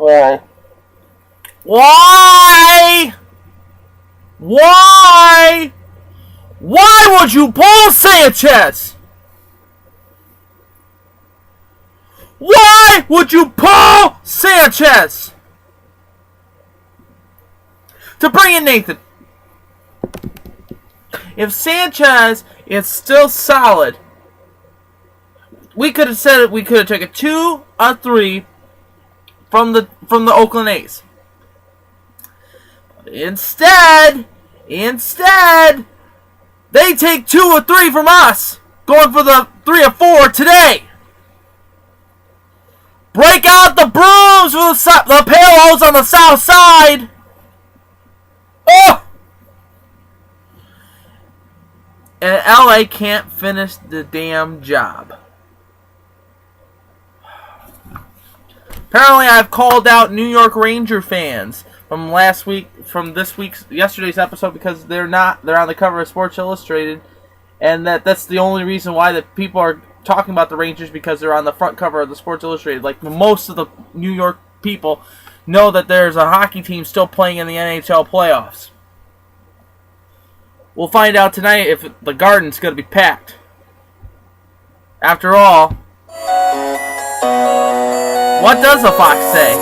Why? Why? Why? Why would you pull Sanchez? Why would you pull Sanchez? To bring in Nathan. If Sanchez is still solid, we could have said it. We could have taken 2 or 3 from the Oakland A's. But instead, they take 2 or 3 from us, going for the 3 or 4 today. Break out the brooms for the Palos on the south side. Oh! And LA can't finish the damn job. Apparently, I've called out New York Ranger fans from yesterday's episode because they're on the cover of Sports Illustrated, and that's the only reason why that people are talking about the Rangers, because they're on the front cover of the Sports Illustrated. Like, most of the New York people know that there's a hockey team still playing in the NHL playoffs. We'll find out tonight if the Garden's going to be packed. After all, what does a fox say?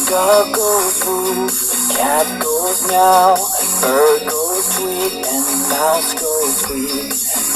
Dog goes woof, cat goes meow, bird goes tweet, and mouse goes squeak.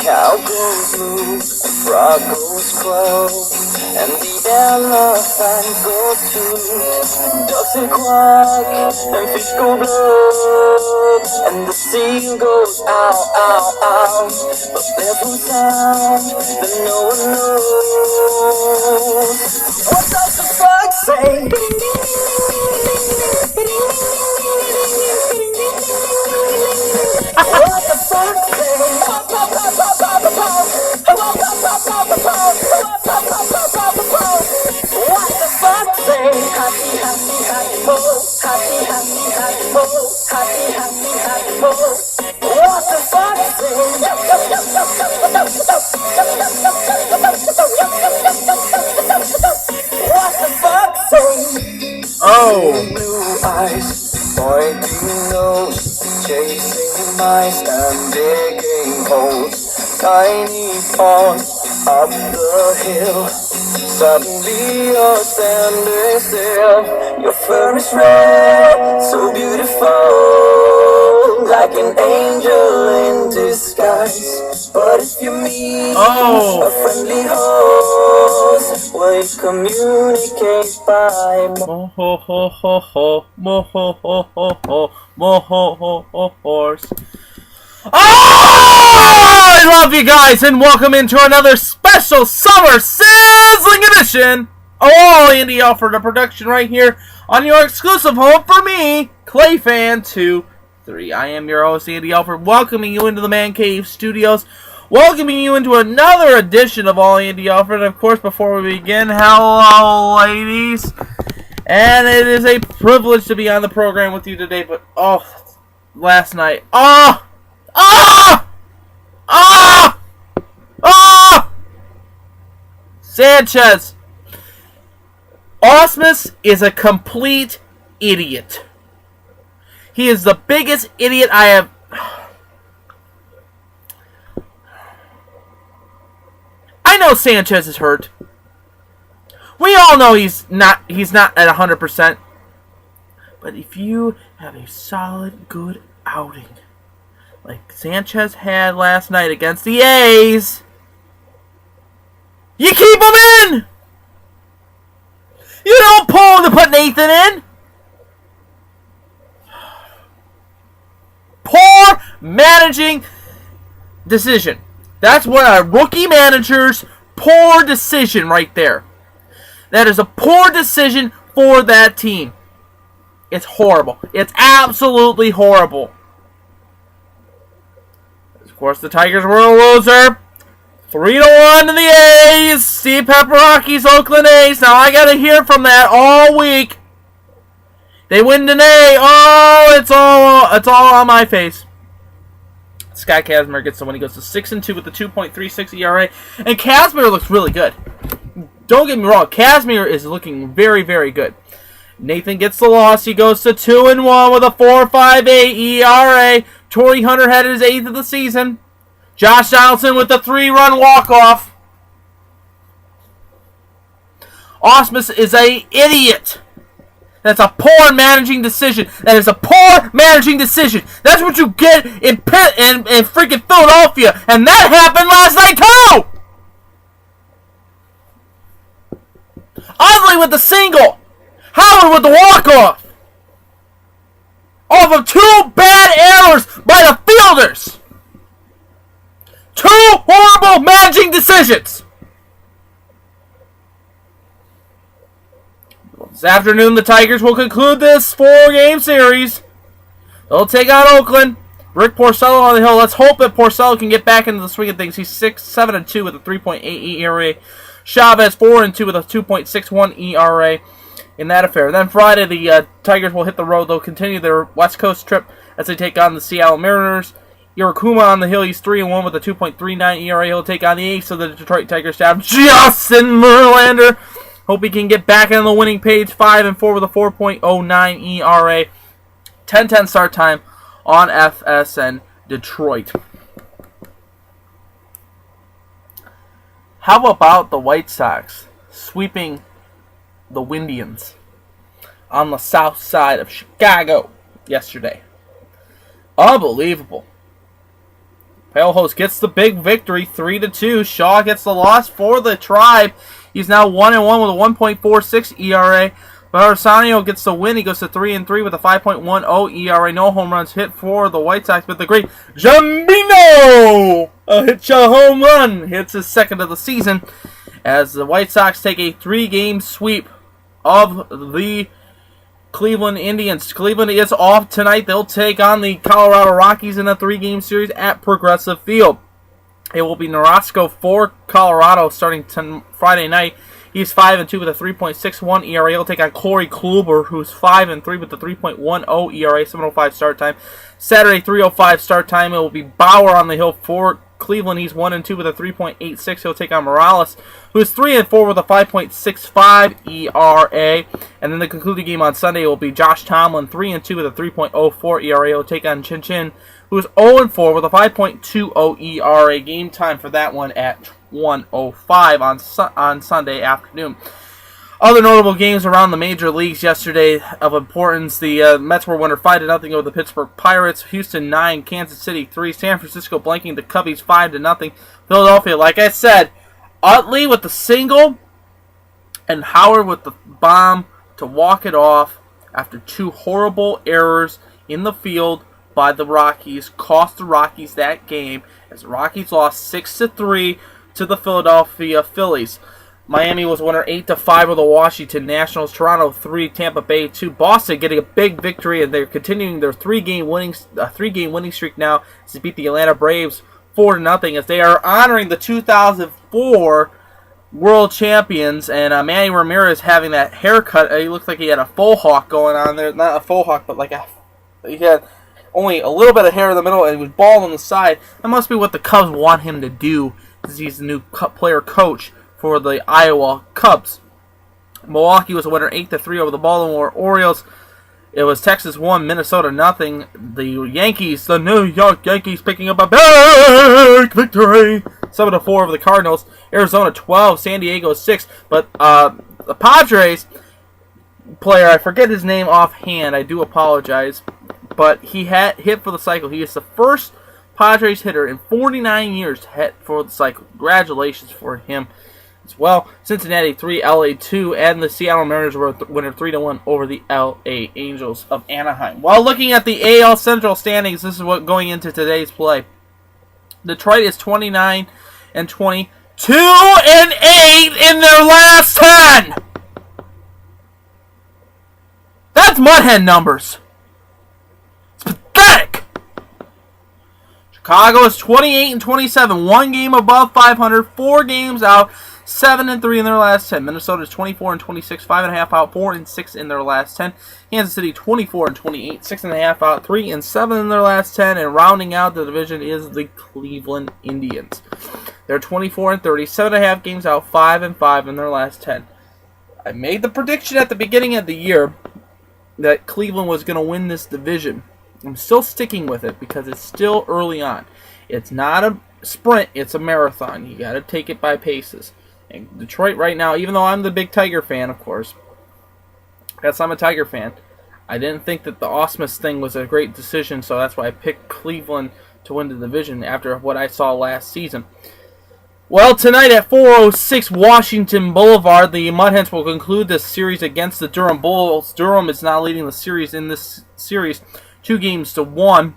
Cow goes moo, frog goes crow, and the elephant goes toot. Ducks say quack, and fish go blub, and the seal goes ow, ow, ow. But there's one sound that no one knows. What does the fox say? What the fuck say? What the fuck say? Happy, happy, happy ho. Happy, happy, happy ho. Happy, happy, happy ho. What the fuck say? What the fuck say? Oh. Blue eyes, pointing nose, chasing mice and digging holes. Tiny paws up the hill. Suddenly you're standing still. Your fur is red, so beautiful, like an angel in disguise. But if you meet a friendly host, will you communicate by mo ho ho ho ho, mo ho ho ho ho, mo ho ho ho horse. Oh, I love you guys, and welcome into another special summer sizzling edition of All Andy Alfred, a production right here on your exclusive home for me, ClayFan23. I am your host, Andy Alfred, welcoming you into the Man Cave Studios, welcoming you into another edition of All Andy Alfred. Of course, before we begin, hello, ladies, and it is a privilege to be on the program with you today. But last night, Sanchez. Ausmus is a complete idiot. He is the biggest idiot I have. I know Sanchez is hurt. We all know he's not at 100%. But if you have a solid, good outing like Sanchez had last night against the A's, you keep him in! You don't pull him to put Nathan in! Poor managing decision. That's what a rookie manager's poor decision right there. That is a poor decision for that team. It's horrible. It's absolutely horrible. Of course, the Tigers were a loser. 3-1 to the A's. Steve Pepperocki's Oakland A's. Now, I got to hear from that all week. They win today. Oh, it's all on my face. Sky Kazmir gets the win. He goes to 6-2 with a 2.36 ERA. And Kazmir looks really good. don't get me wrong, Casimir is looking very, very good. Nathan gets the loss. He goes to 2-1 with a 4.58 ERA. Torrey Hunter had his 8th of the season. Josh Donaldson with the 3-run walk-off. Ausmus is an idiot. That's a poor managing decision. That is a poor managing decision. That's what you get in freaking Philadelphia. And that happened last night too. Oddly with the single. Howard with the walk-off. Off of 2 bad errors by the fielders. 2 horrible managing decisions. This afternoon, the Tigers will conclude this 4-game series. They'll take on Oakland. Rick Porcello on the hill. Let's hope that Porcello can get back into the swing of things. He's 7-2 with a 3.88 ERA. Chavez 4-2 with a 2.61 ERA in that affair. Then Friday, the Tigers will hit the road. They'll continue their West Coast trip as they take on the Seattle Mariners. Irakuma on the hill. He's 3-1 with a 2.39 ERA. He'll take on the ace of the Detroit Tigers staff, Justin Verlander. Hope he can get back on the winning page. 5-4 with a 4.09 ERA. 10-10 start time on FSN Detroit. How about the White Sox sweeping the Windians on the south side of Chicago yesterday? Unbelievable. Pale Host gets the big victory, 3-2. Shaw gets the loss for the Tribe. He's now 1-1 with a 1.46 ERA. Barasanio gets the win. He goes to 3-3 with a 5.10 ERA. No home runs hit for the White Sox, but the great Jambino hits a home run. Hits his 2nd of the season as the White Sox take a 3-game sweep of the Cleveland Indians. Cleveland is off tonight. They'll take on the Colorado Rockies in a 3-game series at Progressive Field. It will be Norosco for Colorado starting Friday night. He's 5-2 with a 3.61 ERA. He'll take on Corey Kluber, who's 5-3 with a 3.10 ERA. 7:05 start time. Saturday, 3:05 start time. It will be Bauer on the hill for Cleveland. He's 1-2 with a 3.86. He'll take on Morales, who's 3-4 with a 5.65 ERA. And then the concluding game on Sunday will be Josh Tomlin, 3-2 with a 3.04 ERA. He'll take on Chin Chin, who's 0-4 with a 5.20 ERA. Game time for that one at 1:05 on Sunday afternoon. Other notable games around the major leagues yesterday of importance. The Mets were winner 5-0 over the Pittsburgh Pirates. Houston 9, Kansas City 3. San Francisco blanking the Cubbies 5-0. Philadelphia, like I said, Utley with the single and Howard with the bomb to walk it off after 2 horrible errors in the field by the Rockies. Cost the Rockies that game as the Rockies lost 6-3 to the Philadelphia Phillies. Miami was winner 8-5 with the Washington Nationals. Toronto 3, Tampa Bay 2. Boston getting a big victory, and they're continuing their 3-game winning streak now as they beat the Atlanta Braves 4-0 as they are honoring the 2004 World Champions. And Manny Ramirez having that haircut. He looked like he had a faux hawk going on there. Not a faux hawk, but he had only a little bit of hair in the middle, and he was bald on the side. That must be what the Cubs want him to do, because he's the new player coach for the Iowa Cubs. Milwaukee was a winner 8-3 over the Baltimore Orioles. It was Texas 1, Minnesota 0. The Yankees, the New York Yankees, picking up a big victory, 7-4 over the Cardinals. Arizona 12, San Diego 6. But the Padres player, I forget his name offhand, I do apologize, but he had hit for the cycle. He is the first Padres hitter in 49 years to hit for the cycle. Congratulations for him as well. Cincinnati 3, LA 2, and the Seattle Mariners were winner 3-1 over the LA Angels of Anaheim. While looking at the AL Central standings, this is what going into today's play. Detroit is 29-20, 2-8 in their last 10. That's Mudhen numbers. It's pathetic. Chicago is 28-27, 1 game above 500, 4 games out, 7-3 in their last 10. Minnesota is 24-26, 5.5 out, 4-6 in their last 10. Kansas City 24-28, 6.5 out, 3-7 in their last 10. And rounding out the division is the Cleveland Indians. They're 24-30, 7.5 games out, 5-5 in their last 10. I made the prediction at the beginning of the year that Cleveland was going to win this division. I'm still sticking with it because it's still early on. It's not a sprint, it's a marathon. You got to take it by paces. And Detroit right now, even though I'm the big Tiger fan, of course, yes, I'm a Tiger fan, I didn't think that the Osmus thing was a great decision, so that's why I picked Cleveland to win the division after what I saw last season. Well, tonight at 4:06 Washington Boulevard, the Mud Hens will conclude this series against the Durham Bulls. Durham is now leading the series in this series 2-1,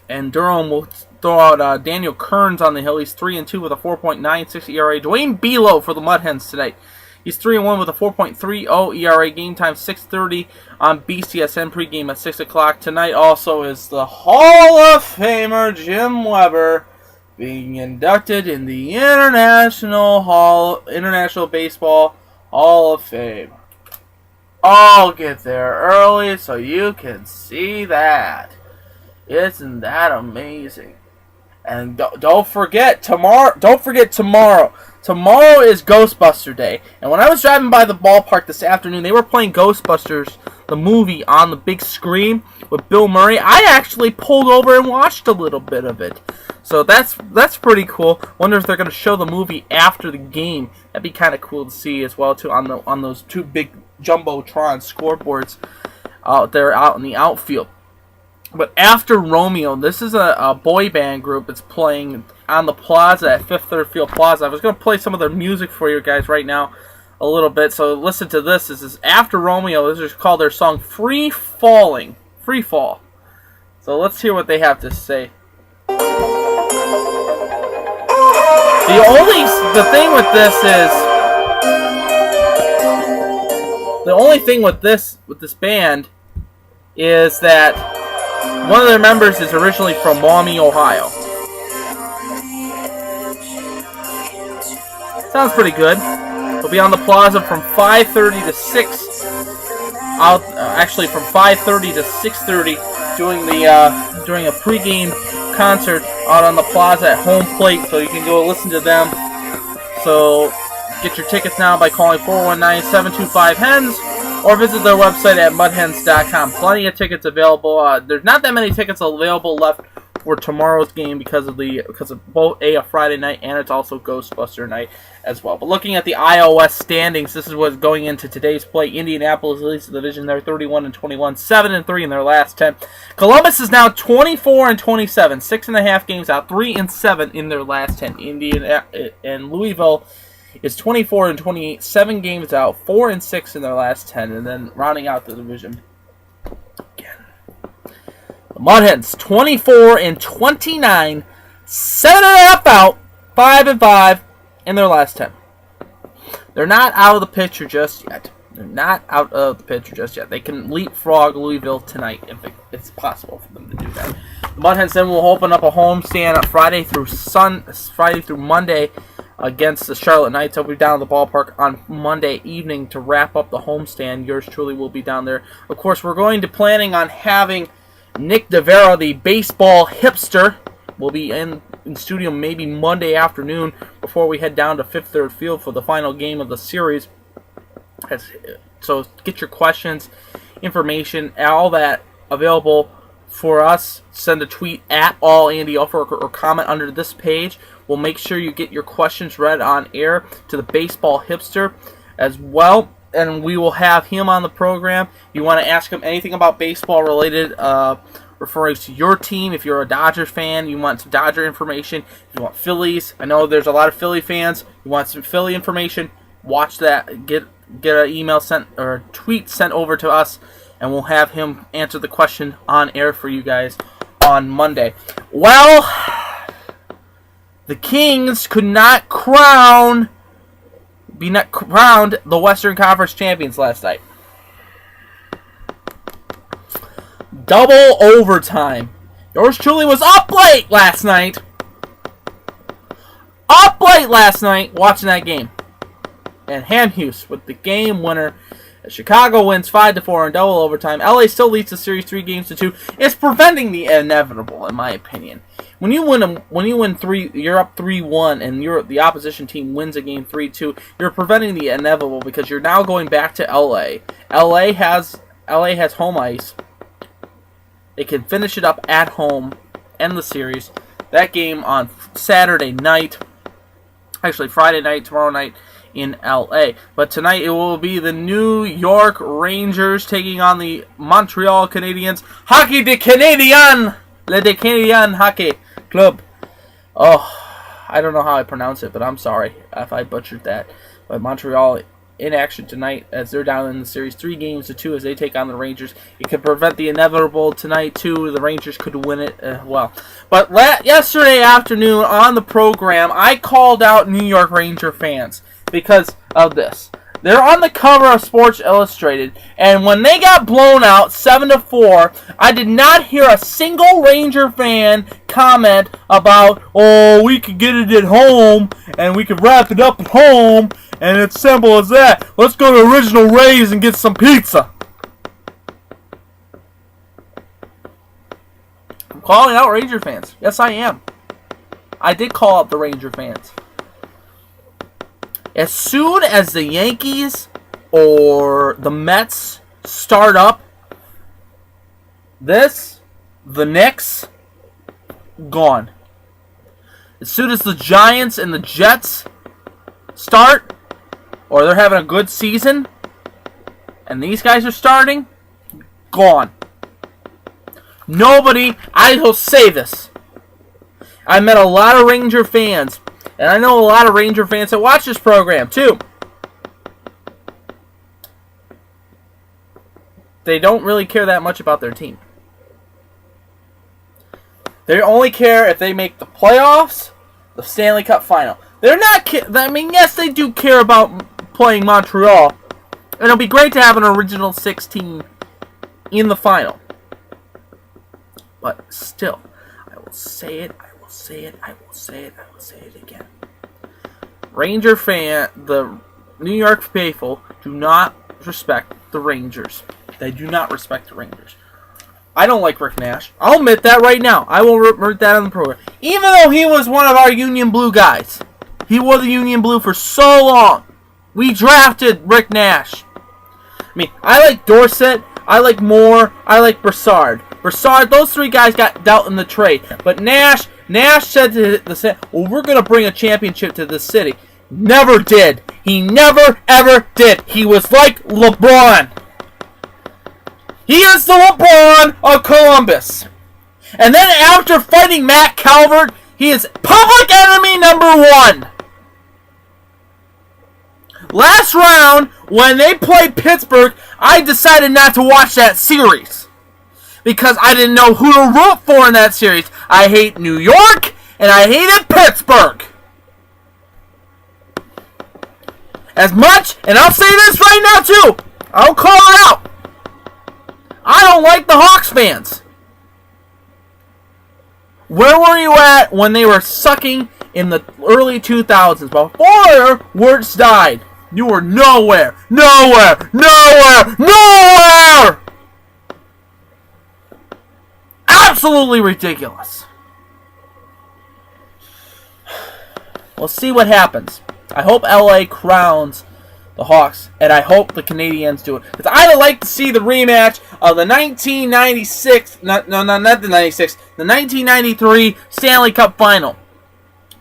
and Durham will throw out Daniel Kearns on the hill. He's 3-2 with a 4.96 ERA. Dwayne Below for the Mud Hens tonight. He's 3-1 with a 4.30 ERA. Game time 6:30 on BCSN. Pregame at 6 o'clock. Tonight also is the Hall of Famer Jim Weber being inducted in the International Baseball Hall of Fame. I'll get there early so you can see that. Isn't that amazing? And don't forget tomorrow. Tomorrow is Ghostbuster Day. And when I was driving by the ballpark this afternoon, they were playing Ghostbusters, the movie, on the big screen with Bill Murray. I actually pulled over and watched a little bit of it. So that's pretty cool. Wonder if they're going to show the movie after the game. That'd be kind of cool to see as well too on those two big jumbotron scoreboards out there out in the outfield. But After Romeo, this is a boy band group. It's playing on the plaza at Fifth Third Field Plaza. I was going to play some of their music for you guys right now a little bit. So listen to this. This is After Romeo. This is called their song Free Falling. Free Fall. So let's hear what they have to say. The only thing with this band is that one of their members is originally from Maumee, Ohio. Sounds pretty good. We'll be on the plaza from 5:30 to 6. Actually, from 5:30 to 6:30, doing a pregame concert out on the plaza at Home Plate, so you can go listen to them. So get your tickets now by calling 419-725-HENS or visit their website at mudhens.com. Plenty of tickets available. There's not that many tickets available left for tomorrow's game because of both a Friday night and it's also Ghostbuster night as well. But looking at the iOS standings, this is what's going into today's play. Indianapolis leads the division. They're 31-21, 7-3 in their last 10. Columbus is now 24-27, 6.5 games out, 3-7 in their last 10. Indiana and Louisville is 24-28, 7 games out, 4-6 in their last 10, and then rounding out the division again. The Mud Hens 24-29, 7.5 out, 5-5 in their last 10. They're not out of the picture just yet. They can leapfrog Louisville tonight if it's possible for them to do that. The Mud Hens then will open up a homestand Friday through Monday against the Charlotte Knights. I'll be down at the ballpark on Monday evening to wrap up the homestand. Yours truly will be down there. Of course, we're planning on having Nick DeVera, the baseball hipster, will be in studio maybe Monday afternoon before we head down to Fifth Third Field for the final game of the series. So get your questions, information, all that available for us. Send a tweet at All Andy Alfred or comment under this page. We'll make sure you get your questions read on air to the baseball hipster as well. And we will have him on the program. You want to ask him anything about baseball related, referring to your team. If you're a Dodgers fan, you want some Dodger information. If you want Phillies, I know there's a lot of Philly fans. You want some Philly information, watch that. Get an email sent or a tweet sent over to us, and we'll have him answer the question on air for you guys on Monday. Well, the Kings could not crowned the Western Conference champions last night. Double overtime. Yours truly was up late last night watching that game. And Hamhuis with the game winner. Chicago wins 5-4 in double overtime. LA still leads the series 3-2. It's preventing the inevitable, in my opinion. when you win 3, you're up 3-1, and the opposition team wins a game 3-2. You're preventing the inevitable because you're now going back to LA. LA has home ice. They can finish it up at home, end the series. That game on Saturday night, actually Friday night, tomorrow night in LA. But tonight it will be the New York Rangers taking on the Montreal Canadiens. Hockey de Canadien! Le de Canadien Hockey Club. Oh, I don't know how I pronounce it, but I'm sorry if I butchered that. But Montreal in action tonight as they're down in the series 3-2 as they take on the Rangers. It could prevent the inevitable tonight too. The Rangers could win it well. But yesterday afternoon on the program, I called out New York Ranger fans because of this. They're on the cover of Sports Illustrated, and when they got blown out 7-4, I did not hear a single Ranger fan comment about, oh, we could get it at home, and we could wrap it up at home, and it's simple as that. Let's go to Original Ray's and get some pizza. I'm calling out Ranger fans. Yes, I am. I did call out the Ranger fans. As soon as the Yankees or the Mets start up, the Knicks, gone. As soon as the Giants and the Jets start, or they're having a good season, and these guys are starting, gone. Nobody, I will say this. I met a lot of Ranger fans. And I know a lot of Ranger fans that watch this program, too. They don't really care that much about their team. They only care if they make the playoffs, the Stanley Cup final. They're not, yes, they do care about playing Montreal. And it'll be great to have an original 16 in the final. But still, I will say it, I will say it, I will say it, I will say it again. The New York faithful do not respect the Rangers. They do not respect the Rangers. I don't like Rick Nash. I'll admit that right now. I will admit that on the program. Even though he was one of our Union Blue guys. He wore the Union Blue for so long. We drafted Rick Nash. I mean, I like Dorsett. I like Moore. I like Brassard. Those three guys got dealt in the trade. But Nash said to the city, well, we're going to bring a championship to this city. Never did. He never, ever did. He was like LeBron. He is the LeBron of Columbus. And then after fighting Matt Calvert, he is public enemy number 1. Last round, when they played Pittsburgh, I decided not to watch that series. Because I didn't know who to root for in that series. I hate New York, and I hated Pittsburgh. As much, and I'll say this right now too, I'll call it out. I don't like the Hawks fans. Where were you at when they were sucking in the early 2000s? Before Wirtz died, you were nowhere. Absolutely ridiculous. We'll see what happens. I hope LA crowns the Hawks, and I hope the Canadiens do it. Because I would like to see the rematch of the 1993 Stanley Cup Final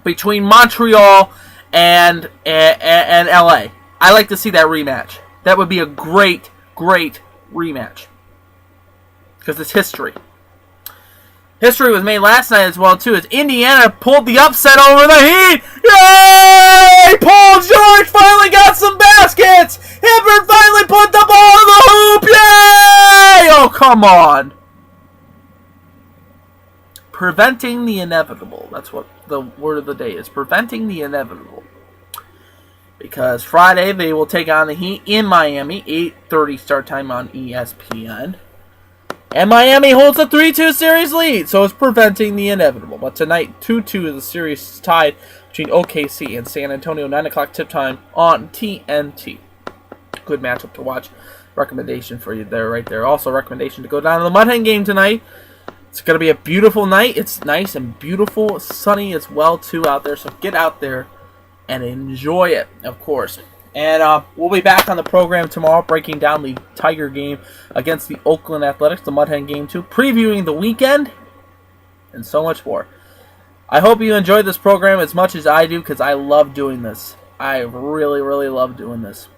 between Montreal and LA. I like to see that rematch. That would be a great rematch. Because it's history. History was made last night as well, too, as Indiana pulled the upset over the Heat. Yay! Paul George finally got some baskets! Hibbert finally put the ball in the hoop! Yay! Oh, come on. Preventing the inevitable. That's what the word of the day is. Preventing the inevitable. Because Friday they will take on the Heat in Miami. 8:30 start time on ESPN. And Miami holds a 3-2 series lead, so it's preventing the inevitable. But tonight, 2-2 the series is tied between OKC and San Antonio. 9 o'clock tip time on TNT. Good matchup to watch. Recommendation for you there, right there. Also, recommendation to go down to the Mud Hen game tonight. It's going to be a beautiful night. It's nice and beautiful, sunny as well too out there. So get out there and enjoy it, of course. And we'll be back on the program tomorrow, breaking down the Tiger game against the Oakland Athletics, the Mud Hen game too, previewing the weekend, and so much more. I hope you enjoyed this program as much as I do, because I love doing this. I really, really love doing this.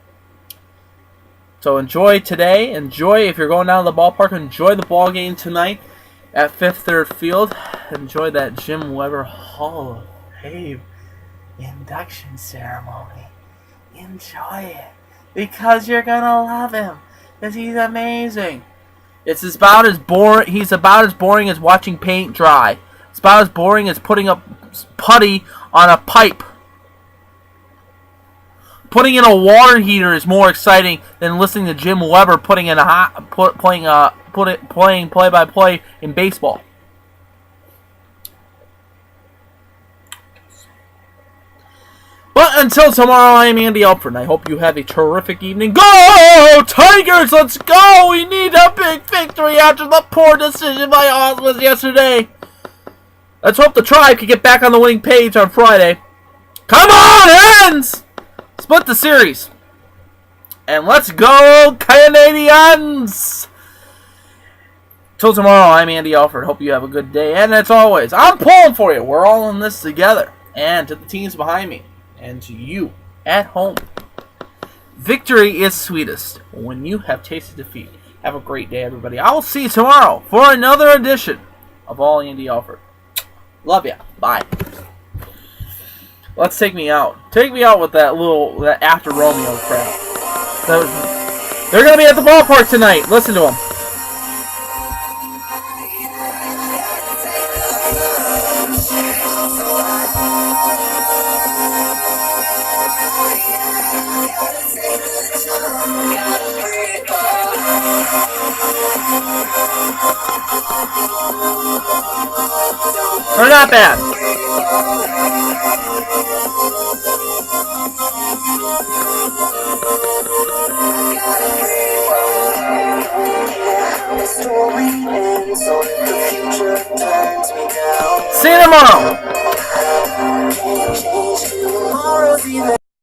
So enjoy today. Enjoy, if you're going down to the ballpark, enjoy the ball game tonight at Fifth Third Field. Enjoy that Jim Weber Hall of Fame induction ceremony. Enjoy it, because you're gonna love him, because he's amazing. It's about as boring. He's about as boring as watching paint dry. It's about as boring as putting up putty on a pipe. Putting in a water heater is more exciting than listening to Jim Weber playing play-by-play in baseball. But until tomorrow, I'm Andy Alfred, and I hope you have a terrific evening. Go Tigers! Let's go! We need a big victory after the poor decision by Ylvis yesterday. Let's hope the Tribe can get back on the winning page on Friday. Come on, Hens! Split the series. And let's go, Canadians! Till tomorrow, I'm Andy Alfred. Hope you have a good day. And as always, I'm pulling for you. We're all in this together. And to the teams behind me. And to you at home. Victory is sweetest when you have tasted defeat. Have a great day, everybody. I will see you tomorrow for another edition of All Andy Alfred. Love ya. Bye. Let's take me out. Take me out with that After Romeo crap. They're going to be at the ballpark tonight. Listen to them. They're not bad. See you tomorrow.